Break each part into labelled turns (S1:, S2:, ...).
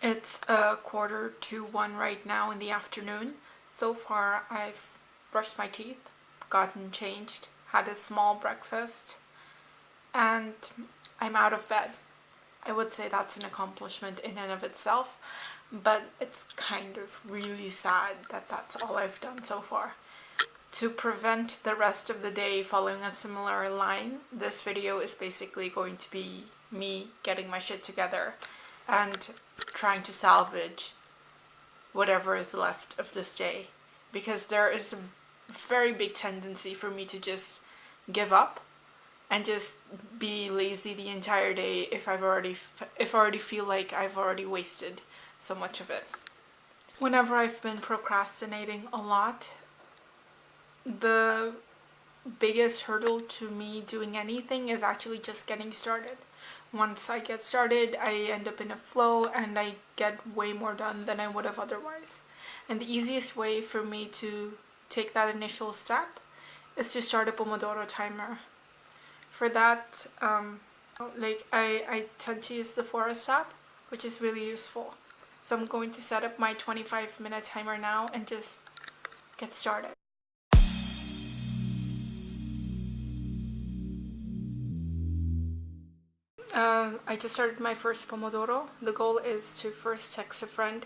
S1: It's a 1:45 right now in the afternoon. So far I've brushed my teeth, gotten changed, had a small breakfast, and I'm out of bed. I would say that's an accomplishment in and of itself, but it's kind of really sad that that's all I've done so far. To prevent the rest of the day following a similar line, this video is basically going to be me getting my shit together and trying to salvage whatever is left of this day, because there is a very big tendency for me to just give up and just be lazy the entire day if I already feel like I've already wasted so much of it. Whenever I've been procrastinating a lot, the biggest hurdle to me doing anything is actually just getting started. Once I get started, I end up in a flow and I get way more done than I would have otherwise. And the easiest way for me to take that initial step is to start a pomodoro timer. For that, I tend to use the Forest app, which is really useful. So I'm going to set up my 25-minute timer now and just get started. I just started my first pomodoro. The goal is to first text a friend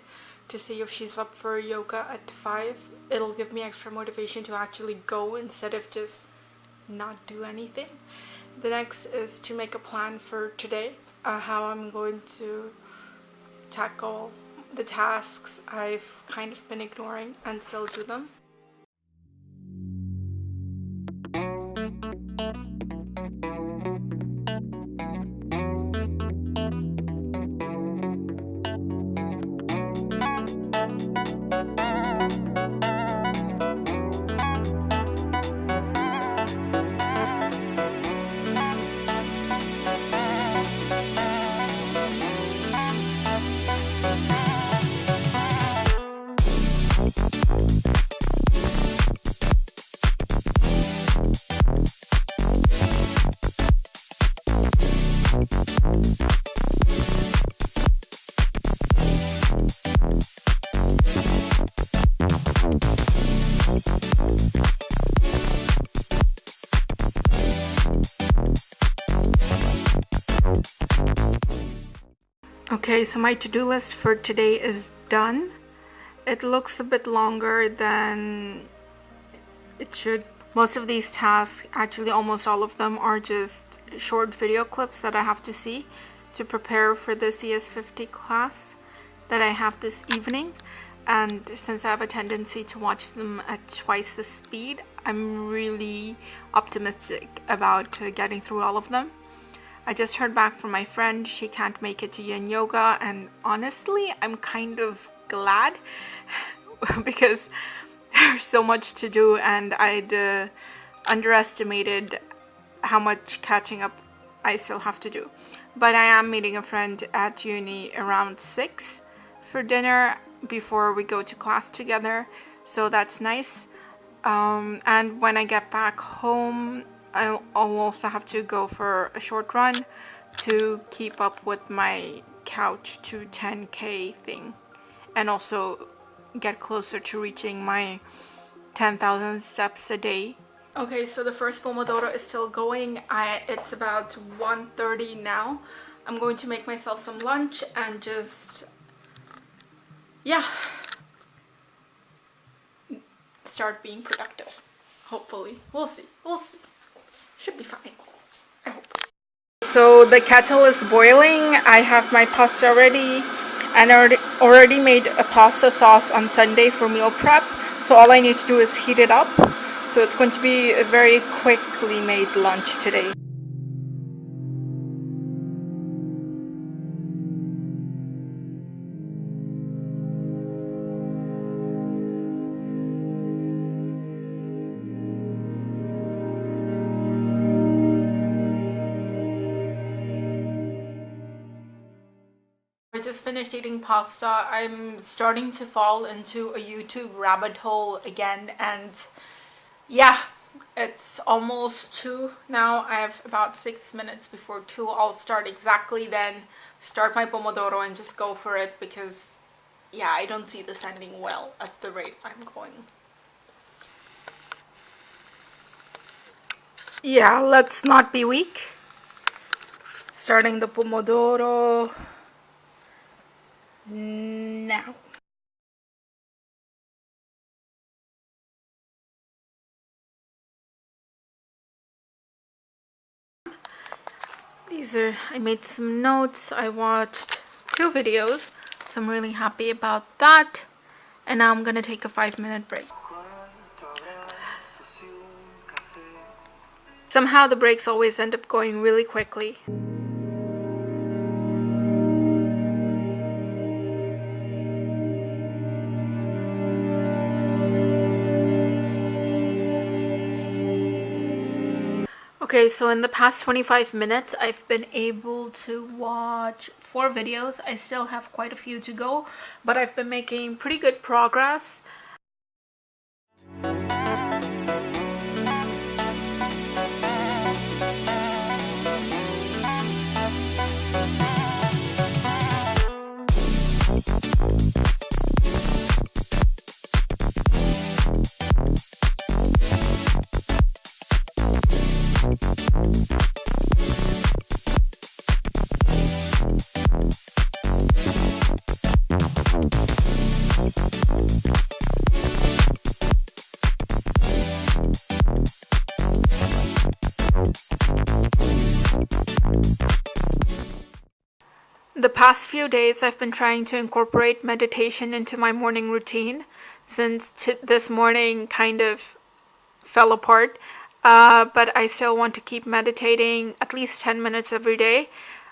S1: to see if she's up for yoga at 5. It'll give me extra motivation to actually go instead of just not do anything. The next is to make a plan for today, how I'm going to tackle the tasks I've kind of been ignoring and still do them. Okay, so my to-do list for today is done. It looks a bit longer than it should. Most of these tasks, actually almost all of them, are just short video clips that I have to see to prepare for the CS50 class that I have this evening. And since I have a tendency to watch them at twice the speed, I'm really optimistic about getting through all of them. I just heard back from my friend. She can't make it to yin yoga, and honestly I'm kind of glad because there's so much to do and I'd underestimated how much catching up I still have to do. But I am meeting a friend at uni around 6 for dinner before we go to class together, so that's nice. And when I get back home, I'll also have to go for a short run to keep up with my couch to 10k thing, and also get closer to reaching my 10,000 steps a day. Okay, so the first pomodoro is still going. It's about 1:30 now. I'm going to make myself some lunch and just, yeah, start being productive. Hopefully. We'll see. Should be fine, I hope. So the kettle is boiling. I have my pasta ready, and I already made a pasta sauce on Sunday for meal prep. So all I need to do is heat it up. So it's going to be a very quickly made lunch today. I just finished eating pasta. I'm starting to fall into a YouTube rabbit hole again, and yeah, It's almost 2 now. I have about 6 minutes before 2. I'll start exactly then, start my pomodoro and just go for it because, yeah, I don't see this ending well at the rate I'm going. Yeah, let's not be weak. Starting the pomodoro now. I made some notes. I watched 2 videos, so I'm really happy about that. And now I'm gonna take a 5-minute break. Somehow the breaks always end up going really quickly. Okay, so in the past 25 minutes, I've been able to watch 4 videos. I still have quite a few to go, but I've been making pretty good progress. The past few days I've been trying to incorporate meditation into my morning routine since this morning kind of fell apart, but I still want to keep meditating at least 10 minutes every day.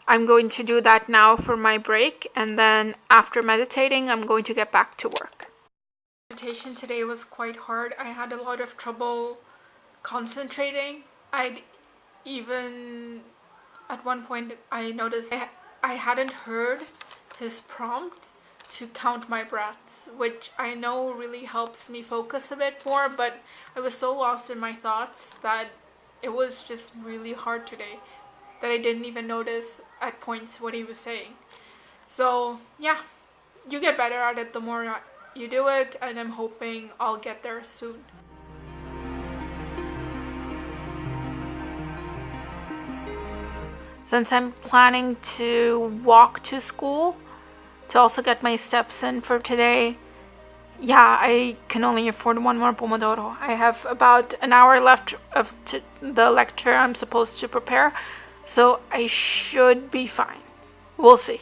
S1: I'm going to do that now for my break, and then after meditating I'm going to get back to work. Meditation today was quite hard. I had a lot of trouble concentrating. I'd even at one point I noticed I hadn't heard his prompt to count my breaths, which I know really helps me focus a bit more, but I was so lost in my thoughts that it was just really hard today that I didn't even notice at points what he was saying. So yeah, you get better at it the more you do it, and I'm hoping I'll get there soon. Since I'm planning to walk to school to also get my steps in for today, yeah, I can only afford 1 more pomodoro. I have about an hour left of the lecture I'm supposed to prepare, so I should be fine. We'll see.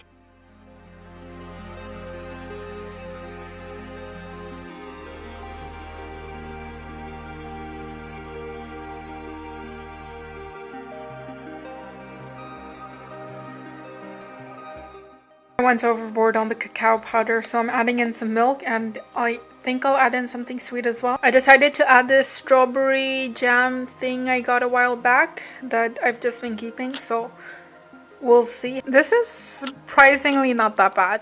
S1: I went overboard on the cacao powder, so I'm adding in some milk, and I think I'll add in something sweet as well. I decided to add this strawberry jam thing I got a while back that I've just been keeping, so we'll see. This is surprisingly not that bad.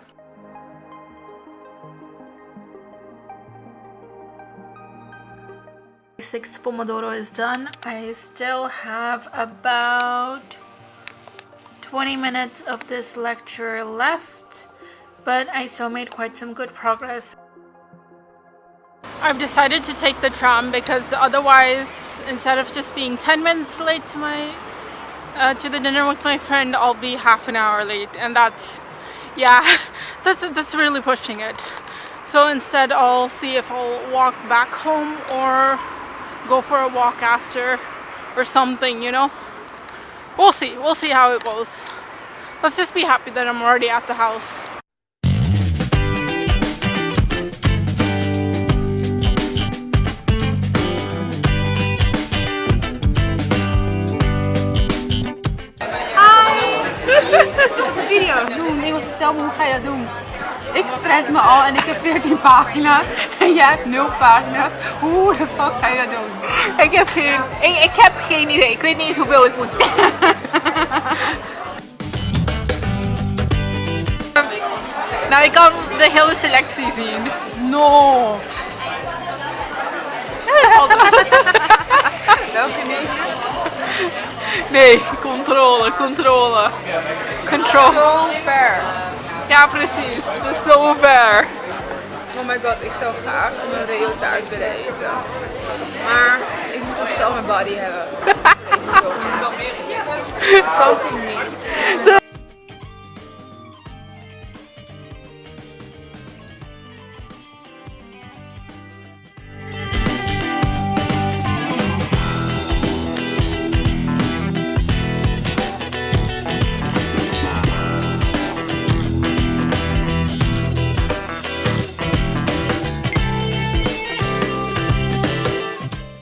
S1: The 6th pomodoro is done. I still have about 20 minutes of this lecture left, but I still made quite some good progress. I've decided to take the tram because otherwise, instead of just being 10 minutes late to my to the dinner with my friend, I'll be half an hour late, and that's really pushing it. So instead I'll see if I'll walk back home or go for a walk after or something, you know. We'll see how it goes. Let's just be happy that I'm already at the house.
S2: Is het een video? Doen, niemand vertelt me hoe ga je dat doen. Ik stress me al en ik heb 14 pagina's en jij hebt 0 pagina's. Hoe de fuck ga je dat doen?
S1: Ik heb geen idee. Ik weet niet eens hoeveel ik moet doen. Nou, ik kan de hele selectie zien.
S2: No! Welke niet?
S1: Nee, controle. Control.
S2: Zo ver.
S1: Ja, precies. Het is zo ver.
S2: Oh my god, ik zou graag een Rio-taart willen eten. Maar ik moet een summer body hebben. Deze zomer. Kan toch niet?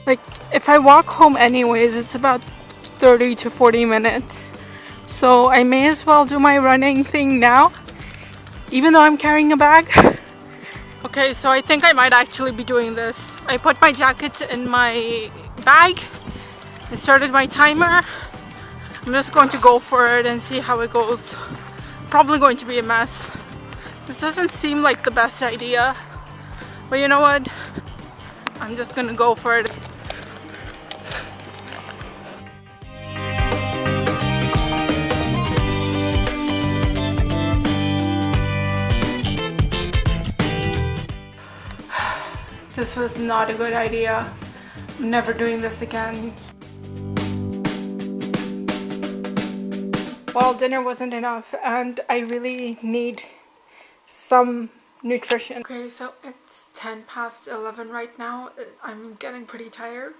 S1: Like, if I walk home anyways, it's about 30 to 40 minutes. So I may as well do my running thing now, even though I'm carrying a bag. Okay, so I think I might actually be doing this. I put my jacket in my bag. I started my timer. I'm just going to go for it and see how it goes. Probably going to be a mess. This doesn't seem like the best idea, but you know what? I'm just gonna go for it. This was not a good idea. I'm never doing this again. Well, dinner wasn't enough and I really need some nutrition. Okay, so it's 10 past 11 right now. I'm getting pretty tired,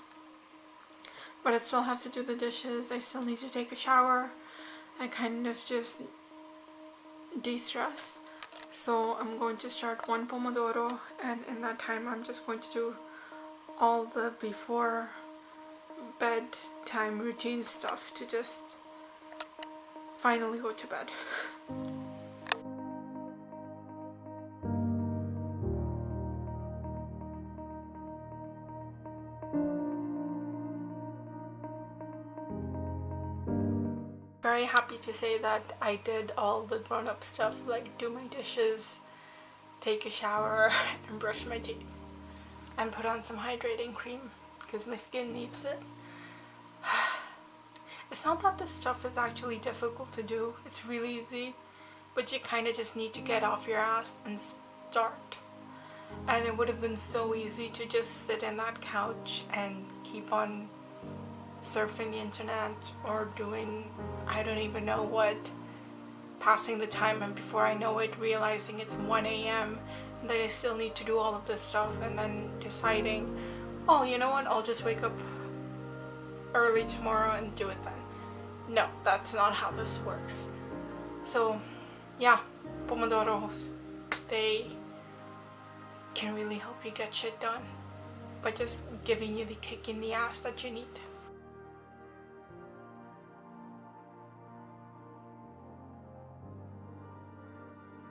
S1: but I still have to do the dishes. I still need to take a shower and kind of just de-stress. So I'm going to start one pomodoro, and in that time I'm just going to do all the before bedtime routine stuff to just finally go to bed. Very happy to say that I did all the grown-up stuff, like do my dishes, take a shower, and brush my teeth, and put on some hydrating cream because my skin needs it. It's not that this stuff is actually difficult to do, it's really easy, but you kind of just need to get off your ass and start. And it would have been so easy to just sit in that couch and keep on surfing the internet or doing I don't even know what, passing the time, and before I know it realizing it's 1 a.m. and that I still need to do all of this stuff, and then deciding, oh, you know what, I'll just wake up early tomorrow and do it then. No, that's not how this works. So yeah, pomodoros, they can really help you get shit done by just giving you the kick in the ass that you need.